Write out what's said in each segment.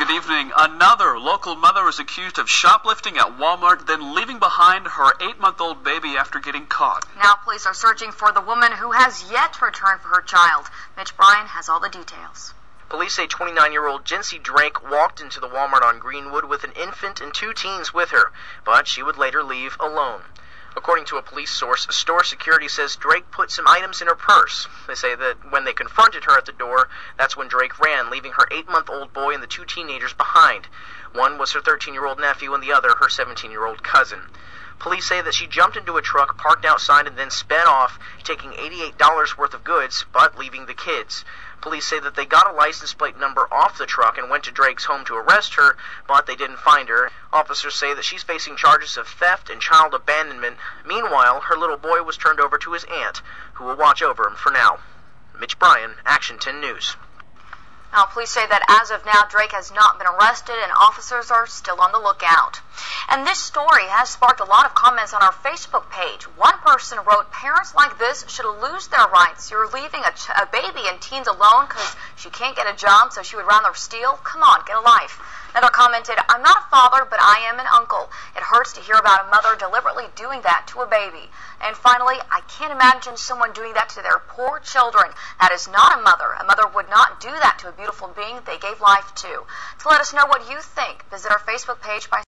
Good evening. Another local mother is accused of shoplifting at Walmart, then leaving behind her 8-month-old baby after getting caught. Now police are searching for the woman who has yet to return for her child. Mitch Bryan has all the details. Police say 29-year-old Jinsey Drake walked into the Walmart on Greenwood with an infant and 2 teens with her, but she would later leave alone. According to a police source, store security says Drake put some items in her purse. They say that when they confronted her at the door, that's when Drake ran, leaving her 8-month-old boy and the 2 teenagers behind. One was her 13-year-old nephew and the other her 17-year-old cousin. Police say that she jumped into a truck parked outside and then sped off, taking $88 worth of goods, but leaving the kids. Police say that they got a license plate number off the truck and went to Drake's home to arrest her, but they didn't find her. Officers say that she's facing charges of theft and child abandonment. Meanwhile, her little boy was turned over to his aunt, who will watch over him for now. Mitch Bryan, Action 10 News. Now, police say that as of now, Drake has not been arrested and officers are still on the lookout. And this story has sparked a lot of comments on our Facebook page. One person wrote, "Parents like this should lose their rights. You're leaving a baby and teens alone because she can't get a job, so she would rather steal? Come on, get a life." Another commented, "I'm not a father, but I am an uncle. It hurts to hear about a mother deliberately doing that to a baby." And finally, "I can't imagine someone doing that to their poor children. That is not a mother. A mother would not do that to a beautiful being they gave life to." To let us know what you think, visit our Facebook page by...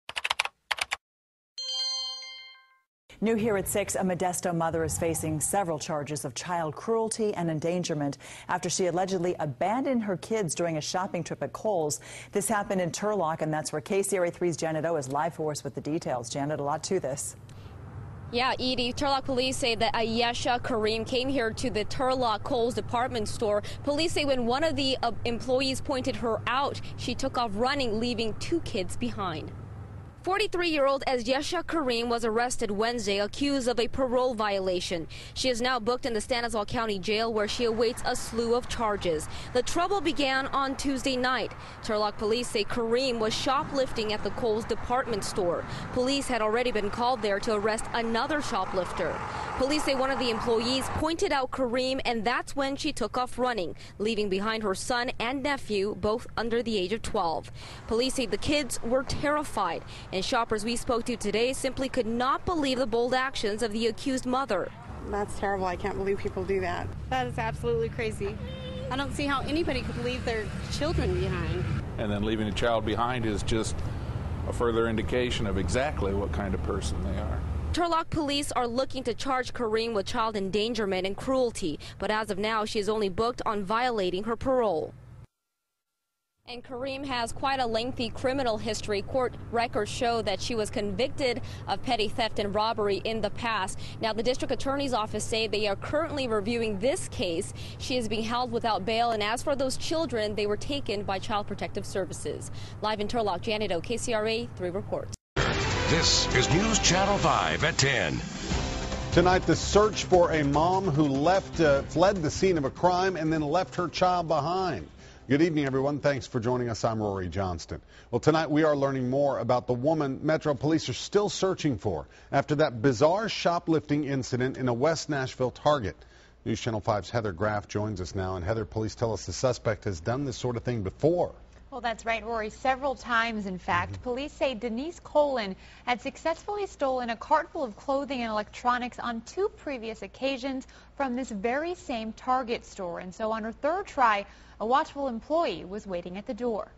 New here at 6, a Modesto mother is facing several charges of child cruelty and endangerment after she allegedly abandoned her kids during a shopping trip at Kohl's. This happened in Turlock, and that's where KCRA 3's Janet O is live for us with the details. Janet, a lot to this. Yeah, Edie, Turlock police say that Ayesha Kareem came here to the Turlock Kohl's department store. Police say when one of the employees pointed her out, she took off running, leaving 2 kids behind. 43-year-old Ayesha Kareem was arrested Wednesday, accused of a parole violation. She is now booked in the Stanislaus County Jail, where she awaits a slew of charges. The trouble began on Tuesday night. Turlock police say Kareem was shoplifting at the Kohl's department store. Police had already been called there to arrest another shoplifter. Police say one of the employees pointed out Kareem, and that's when she took off running, leaving behind her son and nephew, both under the age of 12. Police say the kids were terrified, and shoppers we spoke to today simply could not believe the bold actions of the accused mother. That's terrible. I can't believe people do that. That is absolutely crazy. I don't see how anybody could leave their children behind. And then leaving a child behind is just a further indication of exactly what kind of person they are. Turlock police are looking to charge Kareem with child endangerment and cruelty, but as of now, she is only booked on violating her parole. And Kareem has quite a lengthy criminal history. Court records show that she was convicted of petty theft and robbery in the past. Now, the district attorney's office say they are currently reviewing this case. She is being held without bail, and as for those children, they were taken by Child Protective Services. Live in Turlock, Janet O, KCRA 3 reports. This is News Channel 5 at 10. Tonight, the search for a mom who fled the scene of a crime and then left her child behind. Good evening, everyone. Thanks for joining us. I'm Rory Johnston. Well, tonight we are learning more about the woman Metro Police are still searching for after that bizarre shoplifting incident in a West Nashville Target. News Channel 5's Heather Graff joins us now. And Heather, police tell us the suspect has done this sort of thing before. Well, that's right, Rory. Several times, in fact. Police say Denise Colin had successfully stolen a cart full of clothing and electronics on 2 previous occasions from this very same Target store. And so on her 3rd try, a watchful employee was waiting at the door.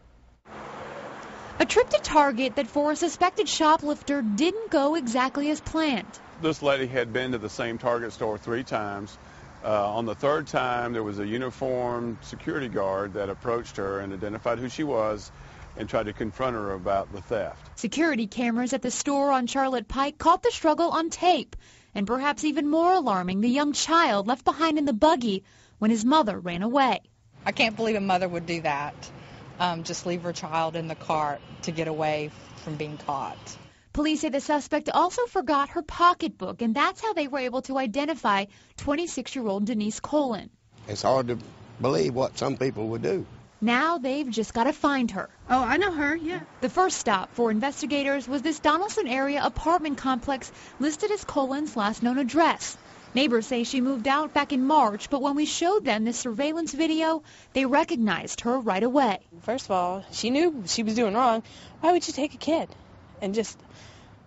A trip to Target that for a suspected shoplifter didn't go exactly as planned. This lady had been to the same Target store 3 times. On the 3rd time, there was a uniformed security guard that approached her and identified who she was and tried to confront her about the theft. Security cameras at the store on Charlotte Pike caught the struggle on tape. And perhaps even more alarming, the young child left behind in the buggy when his mother ran away. I can't believe a mother would do that, just leave her child in the cart to get away from being caught. Police say the suspect also forgot her pocketbook, and that's how they were able to identify 26-year-old Denise Colin. It's hard to believe what some people would do. Now they've just got to find her. Oh, I know her, yeah. The first stop for investigators was this Donaldson area apartment complex listed as Colin's last known address. Neighbors say she moved out back in March, but when we showed them this surveillance video, they recognized her right away. First of all, she knew she was doing wrong. Why would you take a kid and just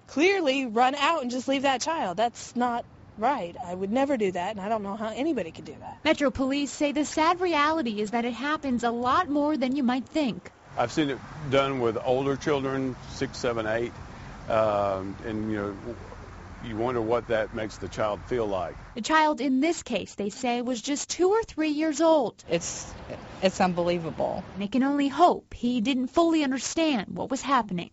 clearly run out and just leave that child? That's not right. I would never do that, and I don't know how anybody could do that. Metro Police say the sad reality is that it happens a lot more than you might think. I've seen it done with older children, 6, 7, 8, and you wonder what that makes the child feel like. The child in this case, they say, was just 2 or 3 years old. It's unbelievable. They can only hope he didn't fully understand what was happening.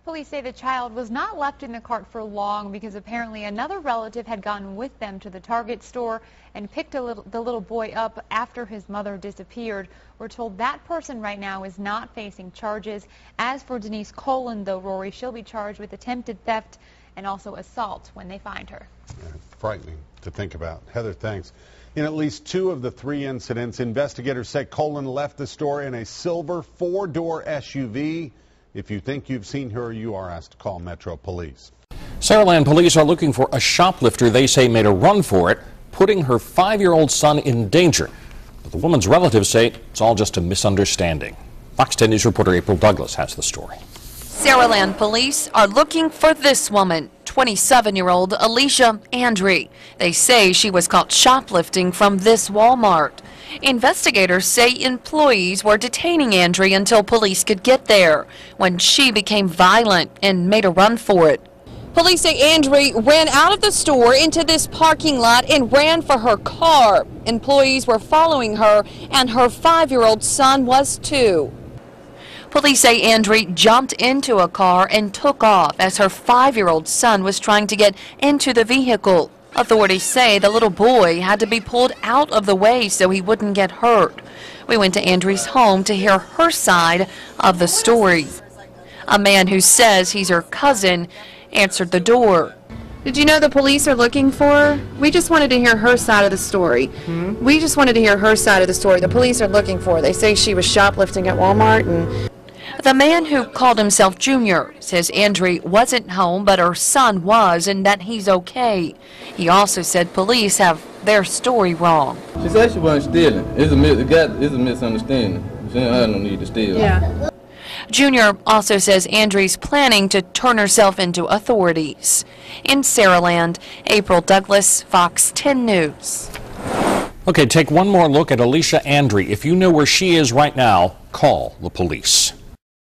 Police say the child was not left in the cart for long because apparently another relative had gone with them to the Target store and picked the little boy up after his mother disappeared. We're told that person right now is not facing charges. As for Denise Colin, though, Rory, she'll be charged with attempted theft and also assault when they find her. Yeah, frightening to think about. Heather, thanks. In at least 2 of the 3 incidents, investigators say Colin left the store in a silver 4-door SUV. If you think you've seen her, you are asked to call Metro Police. Saraland police are looking for a shoplifter they say made a run for it, putting her 5-year-old son in danger. But the woman's relatives say it's all just a misunderstanding. Fox 10 News reporter April Douglas has the story. Saraland police are looking for this woman, 27-year-old Alicia Andre. They say she was caught shoplifting from this Walmart. Investigators say employees were detaining Andre until police could get there, when she became violent and made a run for it. Police say Andre ran out of the store into this parking lot and ran for her car. Employees were following her, and her 5-year-old son was too. Police say Andre jumped into a car and took off as her 5-year-old son was trying to get into the vehicle. Authorities say the little boy had to be pulled out of the way so he wouldn't get hurt. We went to Andre's home to hear her side of the story. A man who says he's her cousin answered the door. Did you know the police are looking for her? We just wanted to hear her side of the story. We just wanted to hear her side of the story. The police are looking for her. They say she was shoplifting at Walmart. And the man who called himself Junior says Andre wasn't home, but her son was, and that he's okay. He also said police have their story wrong. She said she wasn't stealing. It's a misunderstanding. I don't need to steal. Yeah. Junior also says Andre's planning to turn herself into authorities. In Saraland, April Douglas, Fox 10 News. Okay, take one more look at Alicia Andre. If you know where she is right now, call the police.